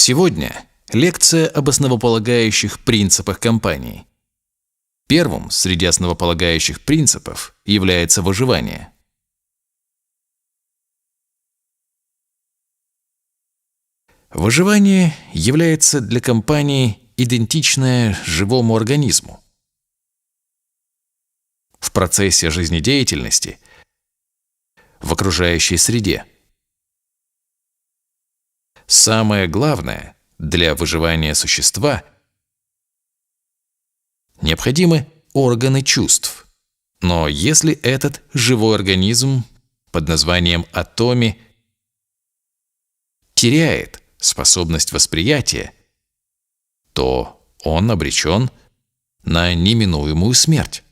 Сегодня лекция об основополагающих принципах компании. Первым среди основополагающих принципов является выживание. Выживание является для компании идентичное живому организму. В процессе жизнедеятельности, в окружающей среде. Самое главное для выживания существа – необходимы органы чувств. Но если этот живой организм под названием атоми теряет способность восприятия, то он обречен на неминуемую смерть.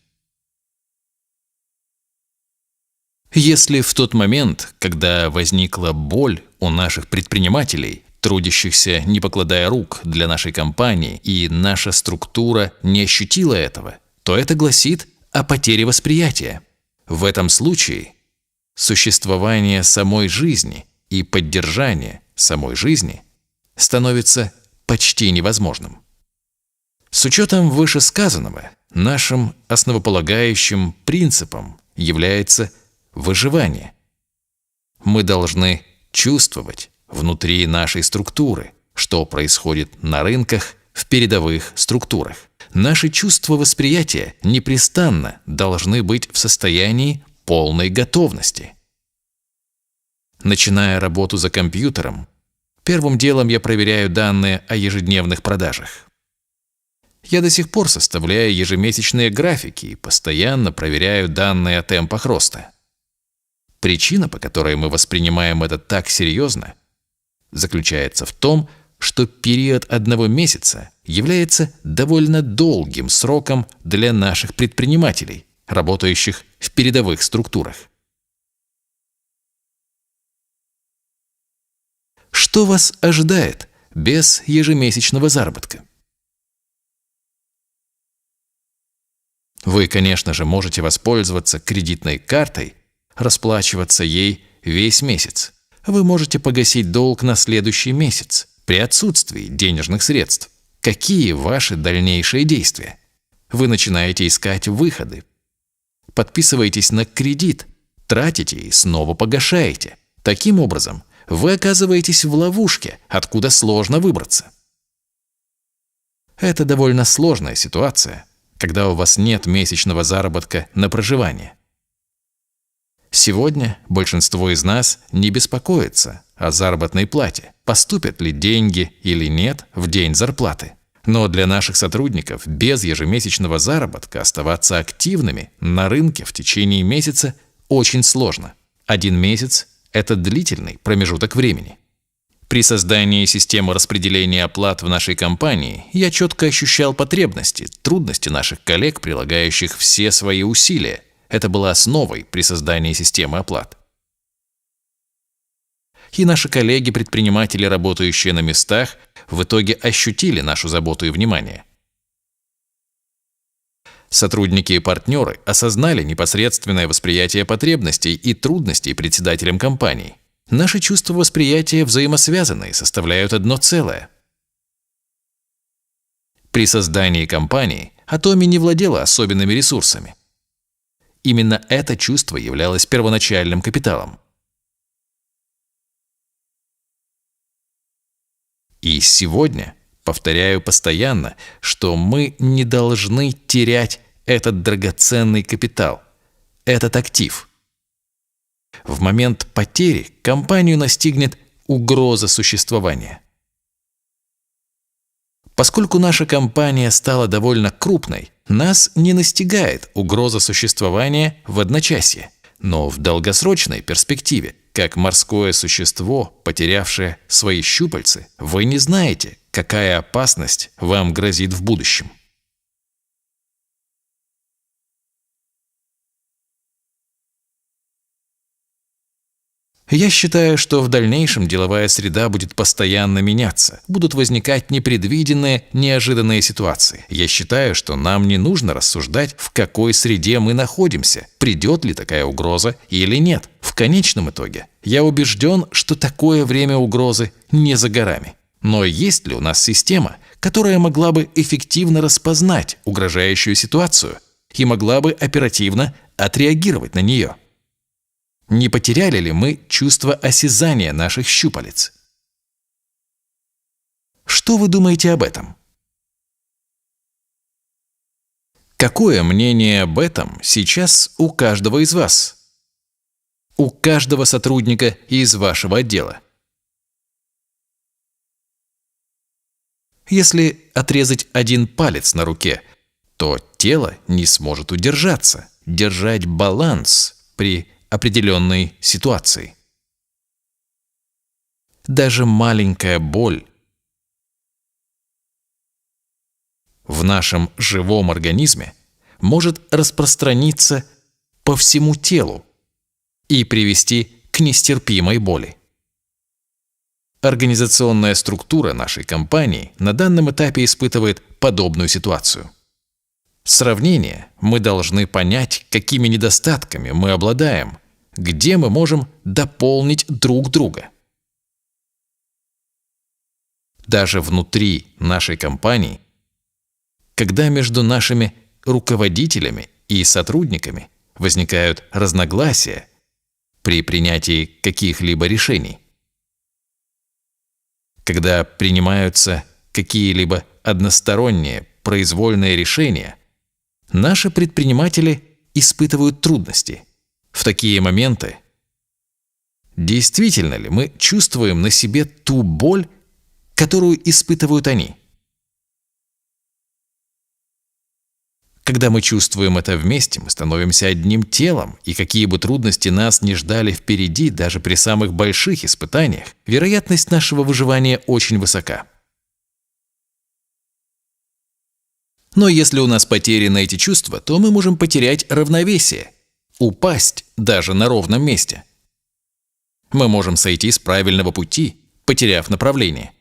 Если в тот момент, когда возникла боль у наших предпринимателей, трудящихся не покладая рук для нашей компании, и наша структура не ощутила этого, то это гласит о потере восприятия. В этом случае существование самой жизни и поддержание самой жизни становится почти невозможным. С учетом вышесказанного, нашим основополагающим принципом является выживание. Мы должны чувствовать внутри нашей структуры, что происходит на рынках, в передовых структурах. Наши чувства восприятия непрестанно должны быть в состоянии полной готовности. Начиная работу за компьютером, первым делом я проверяю данные о ежедневных продажах. Я до сих пор составляю ежемесячные графики и постоянно проверяю данные о темпах роста. Причина, по которой мы воспринимаем это так серьезно, заключается в том, что период одного месяца является довольно долгим сроком для наших предпринимателей, работающих в передовых структурах. Что вас ожидает без ежемесячного заработка? Вы, конечно же, можете воспользоваться кредитной картой, расплачиваться ей весь месяц. Вы можете погасить долг на следующий месяц при отсутствии денежных средств. Какие ваши дальнейшие действия? Вы начинаете искать выходы. Подписываетесь на кредит, тратите и снова погашаете. Таким образом, вы оказываетесь в ловушке, откуда сложно выбраться. Это довольно сложная ситуация, когда у вас нет месячного заработка на проживание. Сегодня большинство из нас не беспокоится о заработной плате, поступят ли деньги или нет в день зарплаты. Но для наших сотрудников без ежемесячного заработка оставаться активными на рынке в течение месяца очень сложно. 1 месяц – это длительный промежуток времени. При создании системы распределения оплат в нашей компании я четко ощущал потребности, трудности наших коллег, прилагающих все свои усилия. Это было основой при создании системы оплат. И наши коллеги-предприниматели, работающие на местах, в итоге ощутили нашу заботу и внимание. Сотрудники и партнеры осознали непосредственное восприятие потребностей и трудностей председателям компании. Наши чувства восприятия взаимосвязаны и составляют одно целое. При создании компании Атоми не владела особенными ресурсами. Именно это чувство являлось первоначальным капиталом. И сегодня повторяю постоянно, что мы не должны терять этот драгоценный капитал, этот актив. В момент потери компанию настигнет угроза существования. Поскольку наша компания стала довольно крупной, нас не настигает угроза существования в одночасье, но в долгосрочной перспективе, как морское существо, потерявшее свои щупальцы, вы не знаете, какая опасность вам грозит в будущем. Я считаю, что в дальнейшем деловая среда будет постоянно меняться, будут возникать непредвиденные, неожиданные ситуации. Я считаю, что нам не нужно рассуждать, в какой среде мы находимся, придет ли такая угроза или нет. В конечном итоге, я убежден, что такое время угрозы не за горами. Но есть ли у нас система, которая могла бы эффективно распознать угрожающую ситуацию и могла бы оперативно отреагировать на нее? Не потеряли ли мы чувство осязания наших щупалец? Что вы думаете об этом? Какое мнение об этом сейчас у каждого из вас? У каждого сотрудника из вашего отдела? Если отрезать один палец на руке, то тело не сможет удержаться, держать баланс при определенной ситуации. Даже маленькая боль в нашем живом организме может распространиться по всему телу и привести к нестерпимой боли. Организационная структура нашей компании на данном этапе испытывает подобную ситуацию. Сравнение: мы должны понять, какими недостатками мы обладаем, где мы можем дополнить друг друга. Даже внутри нашей компании, когда между нашими руководителями и сотрудниками возникают разногласия при принятии каких-либо решений, когда принимаются какие-либо односторонние произвольные решения, наши предприниматели испытывают трудности. В такие моменты действительно ли мы чувствуем на себе ту боль, которую испытывают они? Когда мы чувствуем это вместе, мы становимся одним телом, и какие бы трудности нас ни ждали впереди, даже при самых больших испытаниях, вероятность нашего выживания очень высока. Но если у нас потеряны эти чувства, то мы можем потерять равновесие, упасть даже на ровном месте. Мы можем сойти с правильного пути, потеряв направление.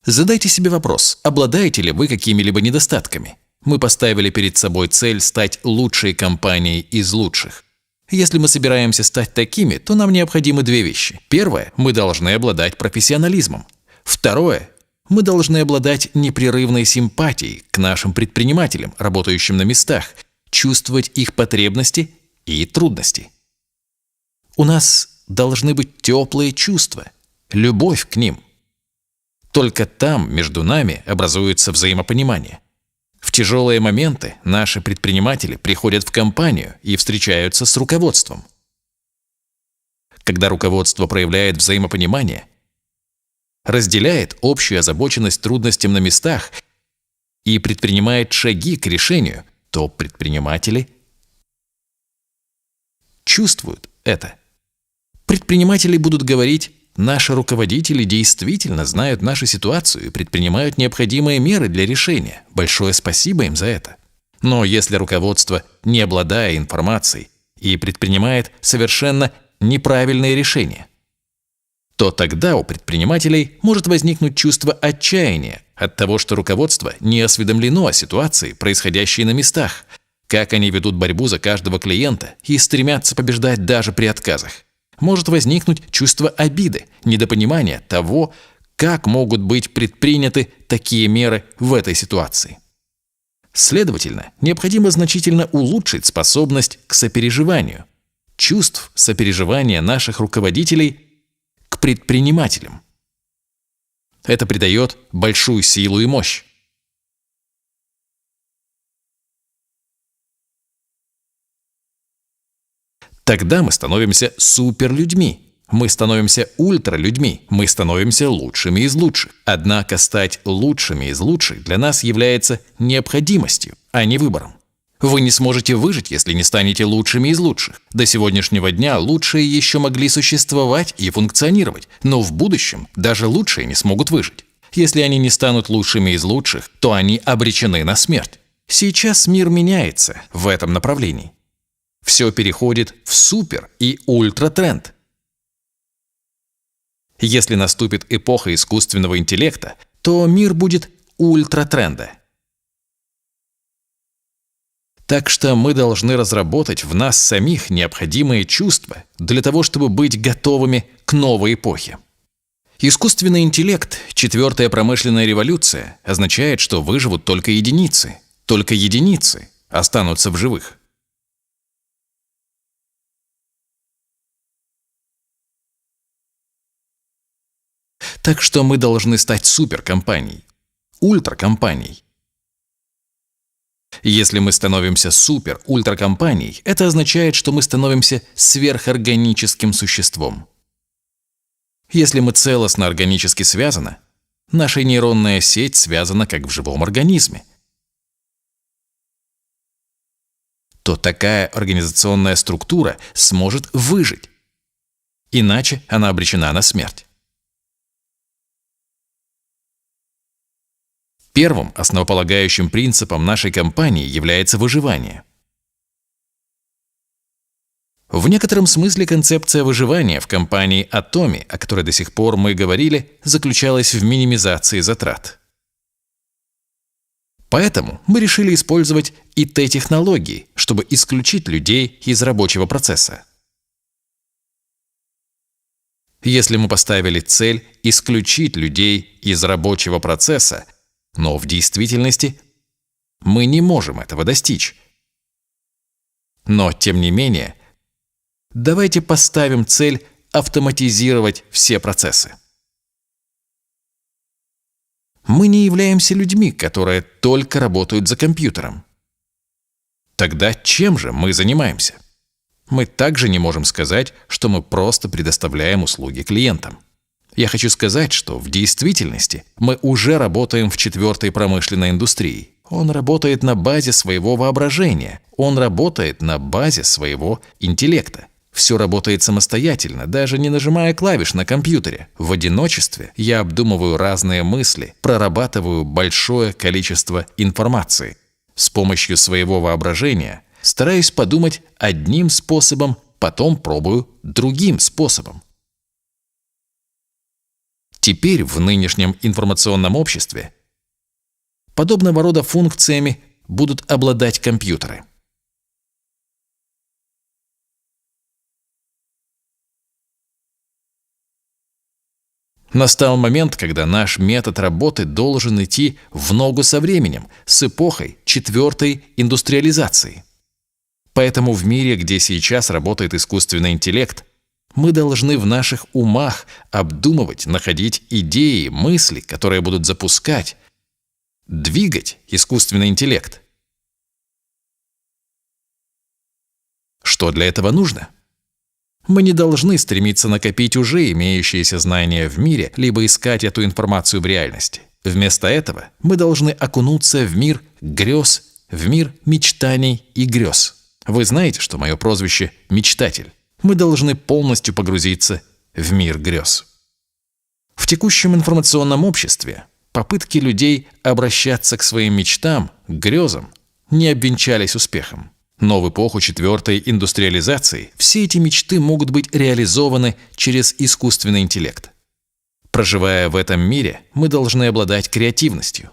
Задайте себе вопрос: обладаете ли вы какими-либо недостатками? Мы поставили перед собой цель стать лучшей компанией из лучших. Если мы собираемся стать такими, то нам необходимы две вещи. Первое – мы должны обладать профессионализмом. Второе – мы должны обладать непрерывной симпатией к нашим предпринимателям, работающим на местах, чувствовать их потребности и трудности. У нас должны быть теплые чувства, любовь к ним. Только там между нами образуется взаимопонимание. В тяжелые моменты наши предприниматели приходят в компанию и встречаются с руководством. Когда руководство проявляет взаимопонимание, разделяет общую озабоченность трудностям на местах и предпринимает шаги к решению, то предприниматели чувствуют это. Предприниматели будут говорить: наши руководители действительно знают нашу ситуацию и предпринимают необходимые меры для решения. Большое спасибо им за это. Но если руководство, не обладая информацией, и предпринимает совершенно неправильные решения, то тогда у предпринимателей может возникнуть чувство отчаяния от того, что руководство не осведомлено о ситуации, происходящей на местах, как они ведут борьбу за каждого клиента и стремятся побеждать даже при отказах. Может возникнуть чувство обиды, недопонимания того, как могут быть предприняты такие меры в этой ситуации. Следовательно, необходимо значительно улучшить способность к сопереживанию, чувств сопереживания наших руководителей к предпринимателям. Это придает большую силу и мощь. Тогда мы становимся суперлюдьми, мы становимся ультралюдьми, мы становимся лучшими из лучших. Однако стать лучшими из лучших для нас является необходимостью, а не выбором. Вы не сможете выжить, если не станете лучшими из лучших. До сегодняшнего дня лучшие еще могли существовать и функционировать, но в будущем даже лучшие не смогут выжить. Если они не станут лучшими из лучших, то они обречены на смерть. Сейчас мир меняется в этом направлении. Все переходит в супер- и ультратренд. Если наступит эпоха искусственного интеллекта, то мир будет ультратренда. Так что мы должны разработать в нас самих необходимые чувства для того, чтобы быть готовыми к новой эпохе. Искусственный интеллект, четвертая промышленная революция, означает, что выживут только единицы останутся в живых. Так что мы должны стать суперкомпанией, ультракомпанией. Если мы становимся супер-ультракомпанией, это означает, что мы становимся сверхорганическим существом. Если мы целостно органически связаны, наша нейронная сеть связана как в живом организме, то такая организационная структура сможет выжить, иначе она обречена на смерть. Первым основополагающим принципом нашей компании является выживание. В некотором смысле концепция выживания в компании Atomi, о которой до сих пор мы говорили, заключалась в минимизации затрат. Поэтому мы решили использовать ИТ-технологии, чтобы исключить людей из рабочего процесса. Если мы поставили цель исключить людей из рабочего процесса, но в действительности мы не можем этого достичь. Но, тем не менее, давайте поставим цель автоматизировать все процессы. Мы не являемся людьми, которые только работают за компьютером. Тогда чем же мы занимаемся? Мы также не можем сказать, что мы просто предоставляем услуги клиентам. Я хочу сказать, что в действительности мы уже работаем в четвертой промышленной индустрии. Он работает на базе своего воображения, он работает на базе своего интеллекта. Все работает самостоятельно, даже не нажимая клавиш на компьютере. В одиночестве я обдумываю разные мысли, прорабатываю большое количество информации. С помощью своего воображения стараюсь подумать одним способом, потом пробую другим способом. Теперь в нынешнем информационном обществе подобного рода функциями будут обладать компьютеры. Настал момент, когда наш метод работы должен идти в ногу со временем, с эпохой четвертой индустриализации. Поэтому в мире, где сейчас работает искусственный интеллект, мы должны в наших умах обдумывать, находить идеи, мысли, которые будут запускать, двигать искусственный интеллект. Что для этого нужно? Мы не должны стремиться накопить уже имеющиеся знания в мире, либо искать эту информацию в реальности. Вместо этого мы должны окунуться в мир грез, в мир мечтаний и грез. Вы знаете, что мое прозвище – мечтатель. Мы должны полностью погрузиться в мир грез. В текущем информационном обществе попытки людей обращаться к своим мечтам, к грезам, не обвенчались успехом. Но в эпоху четвертой индустриализации все эти мечты могут быть реализованы через искусственный интеллект. Проживая в этом мире, мы должны обладать креативностью.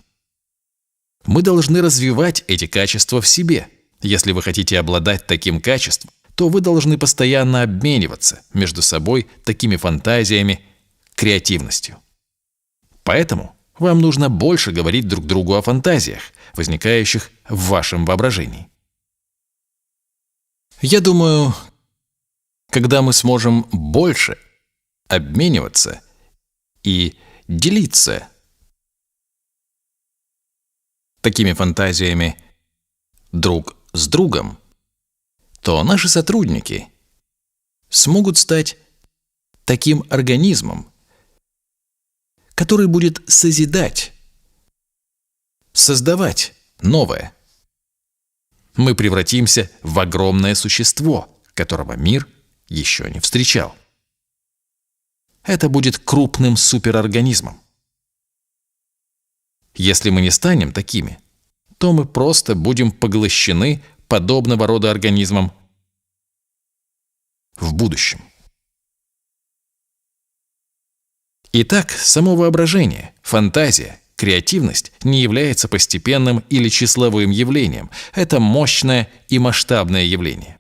Мы должны развивать эти качества в себе. Если вы хотите обладать таким качеством, то вы должны постоянно обмениваться между собой такими фантазиями, креативностью. Поэтому вам нужно больше говорить друг другу о фантазиях, возникающих в вашем воображении. Я думаю, когда мы сможем больше обмениваться и делиться такими фантазиями друг с другом, то наши сотрудники смогут стать таким организмом, который будет созидать, создавать новое. Мы превратимся в огромное существо, которого мир еще не встречал. Это будет крупным суперорганизмом. Если мы не станем такими, то мы просто будем поглощены подобного рода организмом в будущем. Итак, само воображение, фантазия, креативность не является постепенным или числовым явлением. Это мощное и масштабное явление.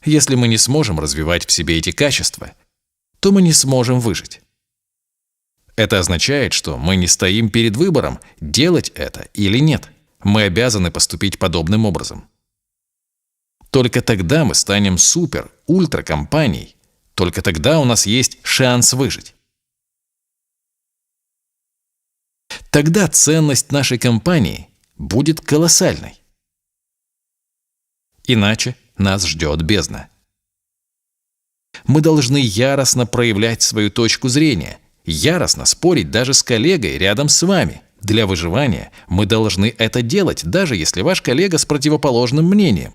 Если мы не сможем развивать в себе эти качества, то мы не сможем выжить. Это означает, что мы не стоим перед выбором, делать это или нет. Мы обязаны поступить подобным образом. Только тогда мы станем супер-ультра-компанией. Только тогда у нас есть шанс выжить. Тогда ценность нашей компании будет колоссальной. Иначе нас ждет бездна. Мы должны яростно проявлять свою точку зрения, яростно спорить даже с коллегой рядом с вами. Для выживания мы должны это делать, даже если ваш коллега с противоположным мнением.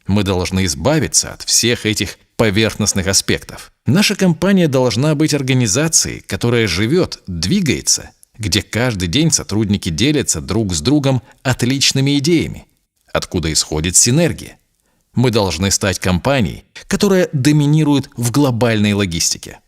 Мы должны избавиться от всех этих поверхностных аспектов. Наша компания должна быть организацией, которая живет, двигается, где каждый день сотрудники делятся друг с другом отличными идеями, откуда исходит синергия. Мы должны стать компанией, которая доминирует в глобальной логистике.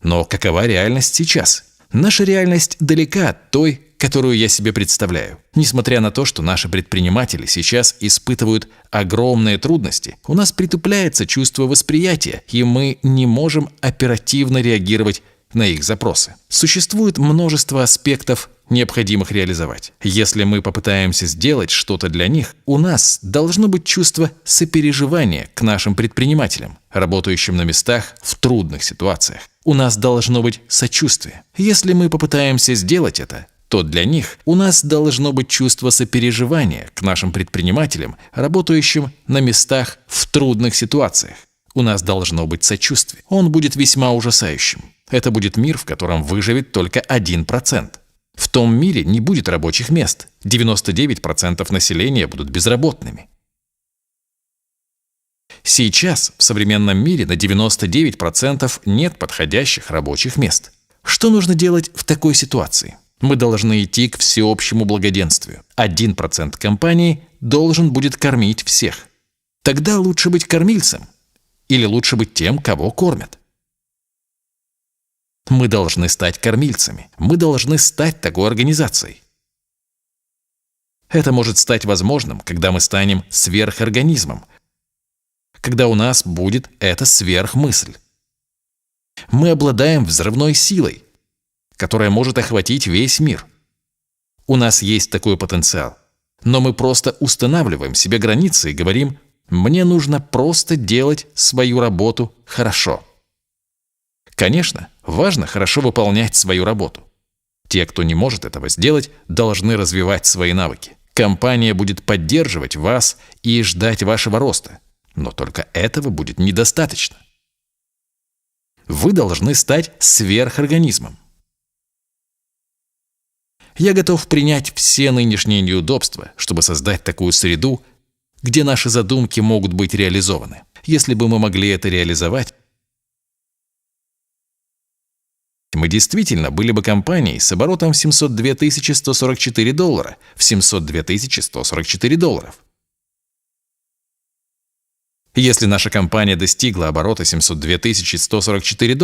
Но какова реальность сейчас? Наша реальность далека от той, которую я себе представляю. Несмотря на то, что наши предприниматели сейчас испытывают огромные трудности, у нас притупляется чувство восприятия, и мы не можем оперативно реагировать на их запросы. Существует множество аспектов, необходимых реализовать. Если мы попытаемся сделать что-то для них, у нас должно быть чувство сопереживания к нашим предпринимателям, работающим на местах в трудных ситуациях. У нас должно быть сочувствие. Если мы попытаемся сделать это, то для них у нас должно быть чувство сопереживания к нашим предпринимателям, работающим на местах в трудных ситуациях. У нас должно быть сочувствие. Он будет весьма ужасающим. Это будет мир, в котором выживет только 1%. В том мире не будет рабочих мест. 99% населения будут безработными. Сейчас в современном мире на 99% нет подходящих рабочих мест. Что нужно делать в такой ситуации? Мы должны идти к всеобщему благоденствию. 1% компании должен будет кормить всех. Тогда лучше быть кормильцем или лучше быть тем, кого кормят? Мы должны стать кормильцами. Мы должны стать такой организацией. Это может стать возможным, когда мы станем сверхорганизмом, когда у нас будет эта сверхмысль. Мы обладаем взрывной силой, которая может охватить весь мир. У нас есть такой потенциал, но мы просто устанавливаем себе границы и говорим: «Мне нужно просто делать свою работу хорошо». Конечно, важно хорошо выполнять свою работу. Те, кто не может этого сделать, должны развивать свои навыки. Компания будет поддерживать вас и ждать вашего роста, но только этого будет недостаточно. Вы должны стать сверхорганизмом. Я готов принять все нынешние неудобства, чтобы создать такую среду, где наши задумки могут быть реализованы. Если бы мы могли это реализовать, мы действительно были бы компанией с оборотом в $702 144, в $702 144. Если наша компания достигла оборота $702 144,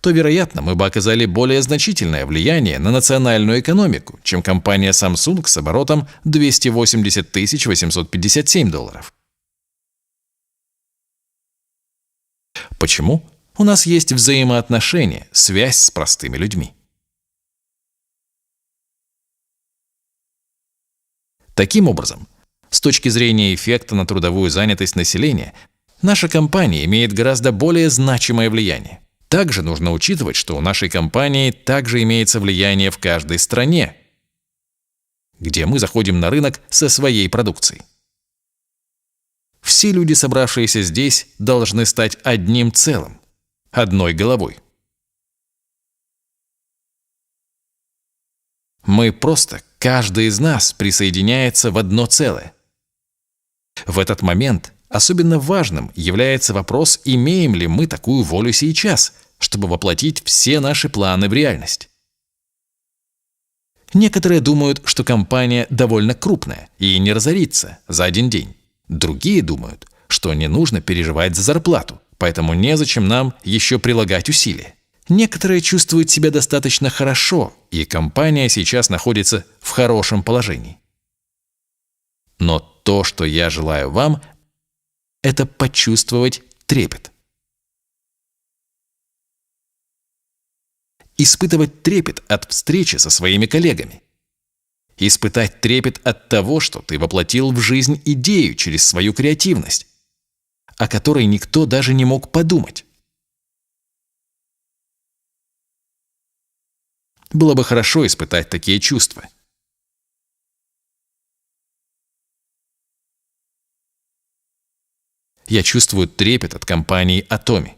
то, вероятно, мы бы оказали более значительное влияние на национальную экономику, чем компания Samsung с оборотом $280 857. Почему? У нас есть взаимоотношения, связь с простыми людьми. Таким образом, с точки зрения эффекта на трудовую занятость населения, наша компания имеет гораздо более значимое влияние. Также нужно учитывать, что у нашей компании также имеется влияние в каждой стране, где мы заходим на рынок со своей продукцией. Все люди, собравшиеся здесь, должны стать одним целым, одной головой. Каждый из нас присоединяется в одно целое. В этот момент особенно важным является вопрос, имеем ли мы такую волю сейчас, чтобы воплотить все наши планы в реальность. Некоторые думают, что компания довольно крупная и не разорится за один день. Другие думают, что не нужно переживать за зарплату, поэтому незачем нам еще прилагать усилия. Некоторые чувствуют себя достаточно хорошо, и компания сейчас находится в хорошем положении. Но то, что я желаю вам, это почувствовать трепет. Испытывать трепет от встречи со своими коллегами. Испытать трепет от того, что ты воплотил в жизнь идею через свою креативность, о которой никто даже не мог подумать. Было бы хорошо испытать такие чувства. Я чувствую трепет от компании Atomy.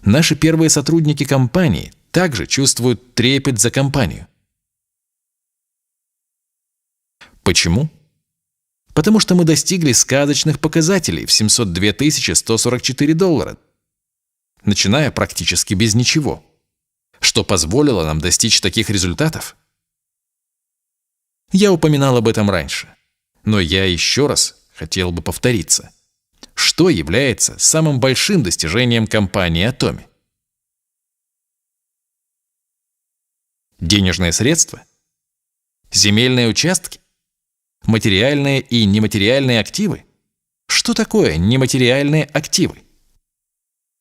Наши первые сотрудники компании также чувствуют трепет за компанию. Почему? Потому что мы достигли сказочных показателей в $702 144, начиная практически без ничего. Что позволило нам достичь таких результатов? Я упоминал об этом раньше, но я еще раз хотел бы повториться. Что является самым большим достижением компании Atomy? Денежные средства? Земельные участки? Материальные и нематериальные активы? Что такое нематериальные активы?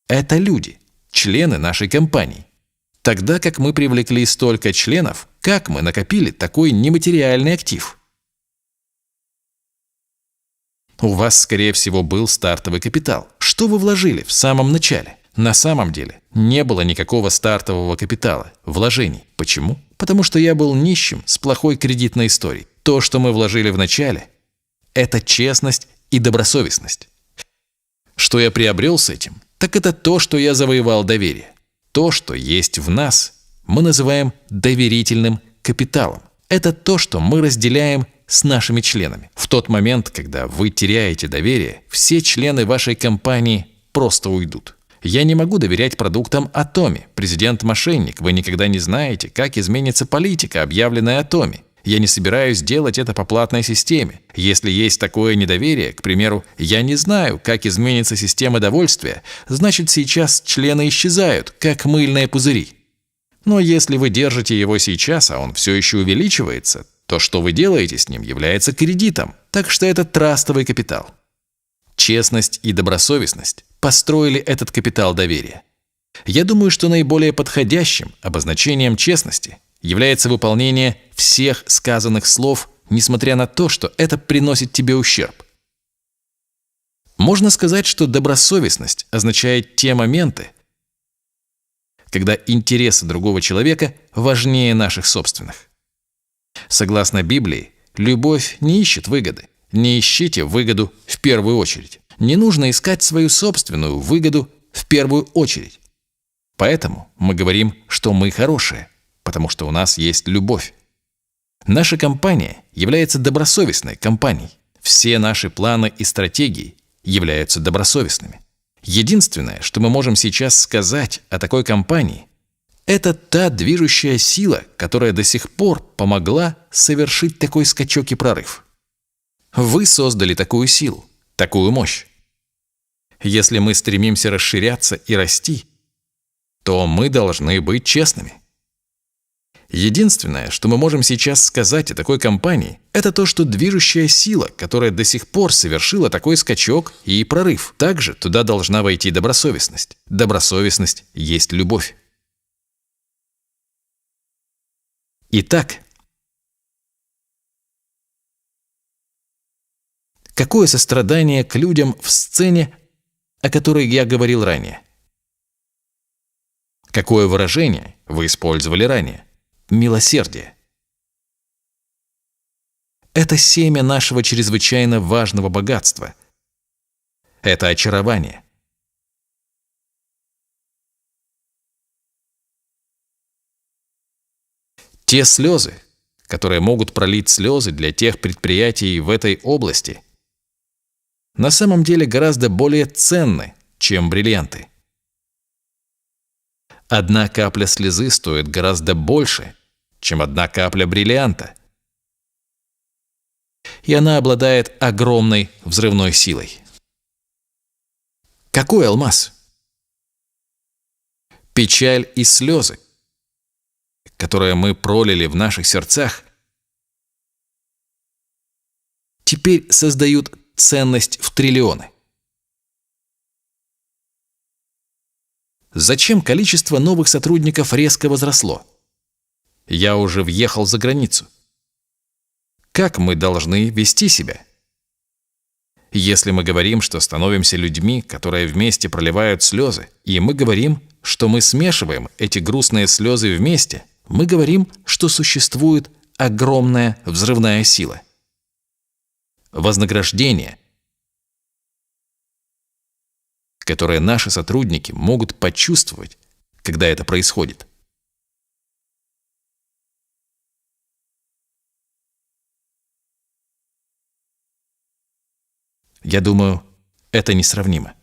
Это люди, члены нашей компании. Тогда как мы привлекли столько членов, как мы накопили такой нематериальный актив? У вас, скорее всего, был стартовый капитал. Что вы вложили в самом начале? На самом деле, не было никакого стартового капитала, вложений. Почему? Потому что я был нищим с плохой кредитной историей. То, что мы вложили в начале, это честность и добросовестность. Что я приобрел с этим? Так это то, что я завоевал доверие. То, что есть в нас, мы называем доверительным капиталом. Это то, что мы разделяем с нашими членами. В тот момент, когда вы теряете доверие, все члены вашей компании просто уйдут. Я не могу доверять продуктам Atomy. Президент мошенник. Вы никогда не знаете, как изменится политика, объявленная Atomy. Я не собираюсь делать это по платной системе. Если есть такое недоверие, к примеру, я не знаю, как изменится система довольствия, значит, сейчас члены исчезают, как мыльные пузыри. Но если вы держите его сейчас, а он все еще увеличивается, то, что вы делаете с ним, является кредитом. Так что это трастовый капитал. Честность и добросовестность построили этот капитал доверия. Я думаю, что наиболее подходящим обозначением честности является выполнение всех сказанных слов, несмотря на то, что это приносит тебе ущерб. Можно сказать, что добросовестность означает те моменты, когда интересы другого человека важнее наших собственных. Согласно Библии, любовь не ищет выгоды. Не ищите выгоду в первую очередь. Не нужно искать свою собственную выгоду в первую очередь. Поэтому мы говорим, что мы хорошие, потому что у нас есть любовь. Наша компания является добросовестной компанией. Все наши планы и стратегии являются добросовестными. Единственное, что мы можем сейчас сказать о такой компании, это та движущая сила, которая до сих пор помогла совершить такой скачок и прорыв. Вы создали такую силу, такую мощь. Если мы стремимся расширяться и расти, то мы должны быть честными. Единственное, что мы можем сейчас сказать о такой компании, это то, что движущая сила, которая до сих пор совершила такой скачок и прорыв, также туда должна войти добросовестность. Добросовестность есть любовь. Итак, какое сострадание к людям в сцене, о которой я говорил ранее? Какое выражение вы использовали ранее? Милосердие. Это семя нашего чрезвычайно важного богатства. Это очарование. Те слезы, которые могут пролить слезы для тех предприятий в этой области, на самом деле гораздо более ценны, чем бриллианты. Одна капля слезы стоит гораздо больше, чем одна капля бриллианта. И она обладает огромной взрывной силой. Какой алмаз? Печаль и слезы, которые мы пролили в наших сердцах, теперь создают ценность в триллионы. Зачем количество новых сотрудников резко возросло? Я уже въехал за границу. Как мы должны вести себя? Если мы говорим, что становимся людьми, которые вместе проливают слезы, и мы говорим, что мы смешиваем эти грустные слезы вместе, мы говорим, что существует огромная взрывная сила. Вознаграждение, которое наши сотрудники могут почувствовать, когда это происходит. Я думаю, это несравнимо.